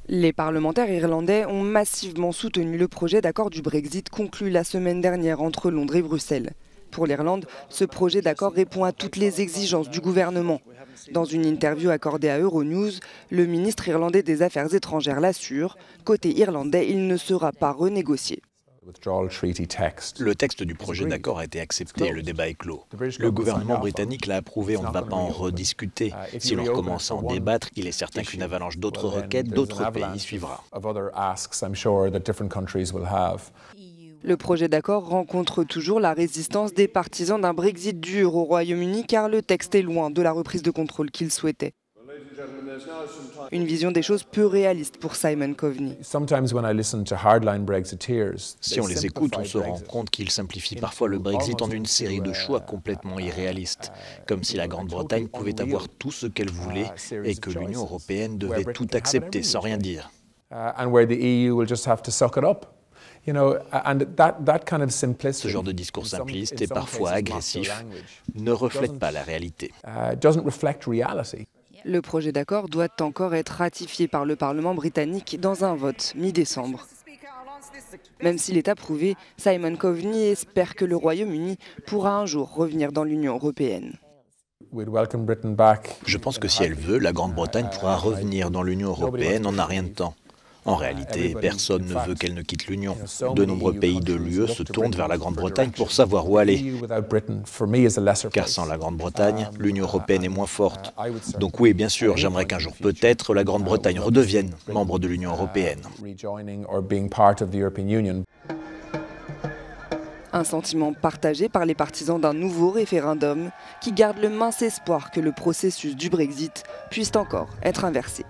Les parlementaires irlandais ont massivement soutenu le projet d'accord du Brexit conclu la semaine dernière entre Londres et Bruxelles. Pour l'Irlande, ce projet d'accord répond à toutes les exigences du gouvernement. Dans une interview accordée à Euronews, le ministre irlandais des Affaires étrangères l'assure, côté irlandais, il ne sera pas renégocié. Le texte du projet d'accord a été accepté, le débat est clos. Le gouvernement britannique l'a approuvé, on ne va pas en rediscuter. Si l'on recommence à en débattre, il est certain qu'une avalanche d'autres requêtes d'autres pays suivra. Le projet d'accord rencontre toujours la résistance des partisans d'un Brexit dur au Royaume-Uni car le texte est loin de la reprise de contrôle qu'ils souhaitaient. Une vision des choses peu réaliste pour Simon Coveney. Si on les écoute, on se rend compte qu'ils simplifient parfois le Brexit en une série de choix complètement irréalistes, comme si la Grande-Bretagne pouvait avoir tout ce qu'elle voulait et que l'Union européenne devait tout accepter sans rien dire. Ce genre de discours simpliste et parfois agressif ne reflète pas la réalité. Le projet d'accord doit encore être ratifié par le Parlement britannique dans un vote mi-décembre. Même s'il est approuvé, Simon Coveney espère que le Royaume-Uni pourra un jour revenir dans l'Union européenne. Je pense que si elle veut, la Grande-Bretagne pourra revenir dans l'Union européenne en un rien de temps. En réalité, personne ne veut qu'elle ne quitte l'Union. De nombreux pays de l'UE se tournent vers la Grande-Bretagne pour savoir où aller. Car sans la Grande-Bretagne, l'Union européenne est moins forte. Donc oui, bien sûr, j'aimerais qu'un jour peut-être la Grande-Bretagne redevienne membre de l'Union européenne. Un sentiment partagé par les partisans d'un nouveau référendum qui garde le mince espoir que le processus du Brexit puisse encore être inversé.